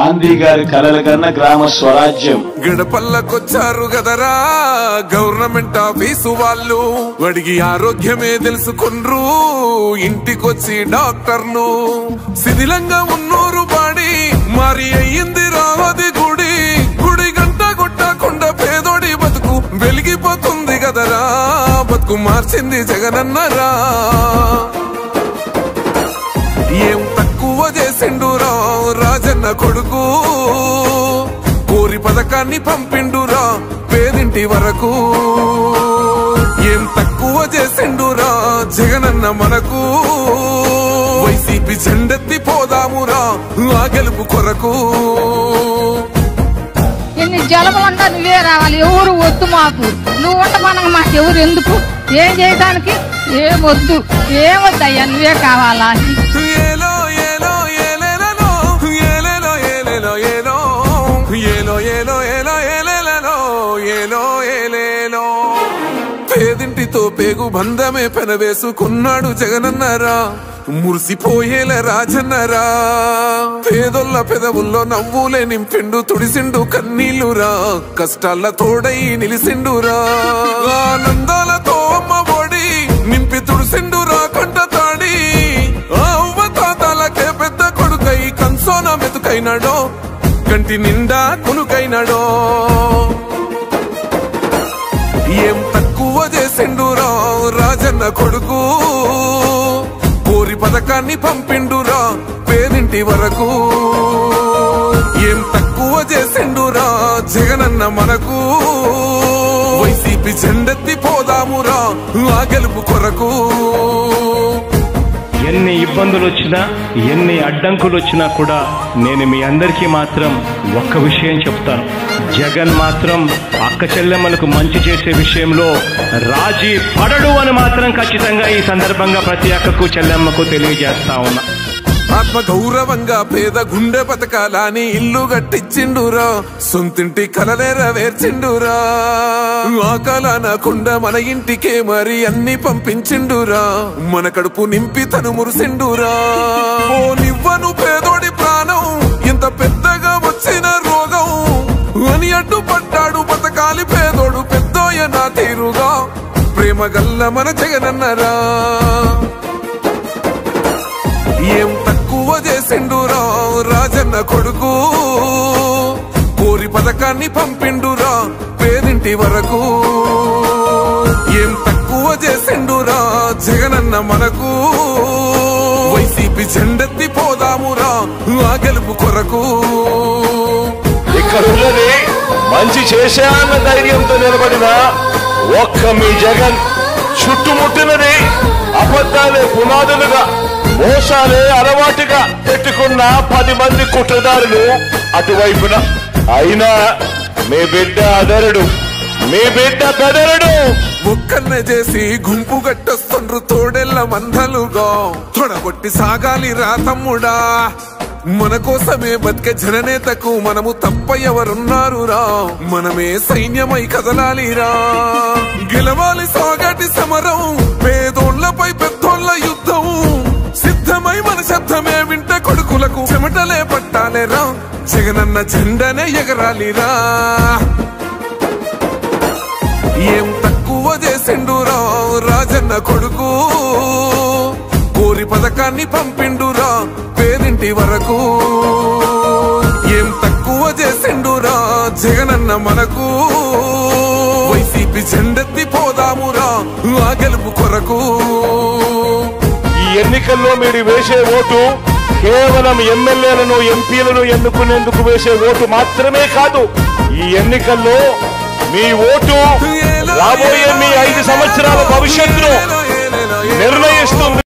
గాంధీ గారి కలల కన్నా గ్రామ స్వరాజ్యం. గడపల్లకొచ్చారు గదరా గవర్నమెంట్ ఆఫీసు వాళ్ళు, అడిగి ఆరోగ్యమే తెలుసుకుండ్రు ఇంటికొచ్చి డాక్టర్లు. శిథిలంగా ఉన్నోరు బాడి మరి అయ్యింది రావది గుడి, గుడి గంట కొట్టకుండా పేదోడి బతుకు వెలిగిపోతుంది గదరా, బతుకు మార్చింది జగనన్నరా. ఏం తక్కువ చేసిండురా రాజన్న కొడుకు, కోరి పథకాన్ని పంపిండురా పేదింటి వరకు. ఏం తక్కువ చేసిండురా జగనన్న మనకు, వైసీపీ జెండెత్తి పోదామురా ఆ గెలుపు కొరకు. ఎన్ని జలములంటా నువ్వే రావాలి, ఎవరు వద్దు మాకు, నువ్వు ఉండమనగా మాకు ఎవరు ఎందుకు, ఏం చేయడానికి ఏమొద్దు, ఏమొద్దయ్యా నువ్వే కావాలా. ఏలో ఏలో ఏలేలో ఏలేలో ఏలేలో ఏలో ఏలో ఏలో ఏలో ఏలేలో ఏలో ఏలేలో. పేదింటితో పేగు బంధమే పెనవేసుకున్నాడు జగనన్నరా, మురిసిపోయేల రాజన్నరా. పేదొల్ల పెదవుల్లో నవ్వులే నింపిండు తుడిసిండు కన్నీళ్లురా, కష్టాల తోడై నిలిసిండురా. ఆనందాలతో అమ్మ ఒడి నింపి తుడిసిండురా కంట తాడి, అవ్వ తాతలకే పెద్ద కొడుకై కంసోన మెతుకైనాడో, కంటి నిండా కునుకైనాడో. ఏం తక్కువ చేసిండురా రాజన్న కొడుకు, కోరి పథకాన్ని పంపిండురా పేదింటి వరకు. ఏం తక్కువ చేసిండురా జగనన్న మనకు, వైసీపీ జెండెత్తి పోదామురా ఆ గెలుపు కొరకు. ఎన్ని ఇబ్బందులు వచ్చినా ఎన్ని అడ్డంకులు వచ్చినా కూడా నేను మీ అందరికీ మాత్రం ఒక్క విషయం చెప్తాను, జగన్ మాత్రం అక్క చెల్లెమ్మలకు మంచి చేసే విషయంలో రాజీ పడడు అని మాత్రం ఖచ్చితంగా ఈ సందర్భంగా ప్రతి అక్కకు చెల్లెమ్మకు తెలియజేస్తా ఉన్నా. ఆత్మ గౌరవంగా పేద గుండె బతకాలని ఇల్లు గట్టించిండురా, సొంతింటి కలలేర వేర్చిండురా. ఆకలనకుండా మన ఇంటికే మరి అన్ని పంపించిండురా, మన కడుపు నింపి తను మురిసిండురా. ఓ నివ్వను పేదోడి ప్రాణం ఇంత పెద్దగా వచ్చిన రోగం అని అడ్డుపడ్డాడు బతకాలి పేదోడు పెద్దోయ నా తీరుగా, ప్రేమ గల్ల మన జగనన్నరా. ఏం తక్కువ చేసిండురా రాజన్న కొడుకు, కోరి పథకాన్ని పంపిండురా పేదింటి వరకు. ఏం తక్కువ చేసిండురా జగనన్న మనకు, వైసీపీ జెండెత్తి పోదామురా ఆ గెలుపు కొరకు. ఇక్కడ ఉన్నది మంచి చేశాన్న ధైర్యంతో నిలబడిన ఒక్క మీ జగన్, చుట్టుముట్టినది అబద్ధాలే పునాదులుగా మోసాలే అలవాటుగా పెట్టుకున్న 10 మంది కుట్రదారులు అటువైపున. అయినా మీ బిడ్డ అదరుడు, మీ బిడ్డ బెదరుడు. ఒక్కన్నే చేసి గుంపు గట్టొస్తుండ్రు తోడెల్ల మందలుగా, తొడగొట్టి సాగాలి రా తమ్ముడా. మన కోసమే బతికే జననేతకు మనము తప్ప ఎవరున్నారు రా, మనమే సైన్యమై కదలాలిరా. గెలవాలి సాగటి సమరం, పేదోళ్లపై పెద్దోళ్ల యుద్ధం, సిద్ధమై మన శబ్దమే వింట కొడుకులకు చెమటలే పట్టాలేరా, జగనన్న జెండనే ఎగరాలిరా. ఏం తక్కువ చేసిండురా రాజన్న కొడుకు, కోరి పథకాన్ని పంపిండురా పేదింటి వరకు. ఏం తక్కువ చేసిండురా జగనన్న మనకు, వైసీపీ జెండెత్తి పోదామురా ఆ గెలుపు కొరకు. ఈ ఎన్నికల్లో మీరు వేసే ఓటు కేవలం ఎమ్మెల్యేలను ఎంపీలను ఎన్నుకునేందుకు వేసే ఓటు మాత్రమే కాదు, ఈ ఎన్నికల్లో మీ ఓటు రాబోయే మీ 5 సంవత్సరాల భవిష్యత్తును నిర్ణయిస్తుంది.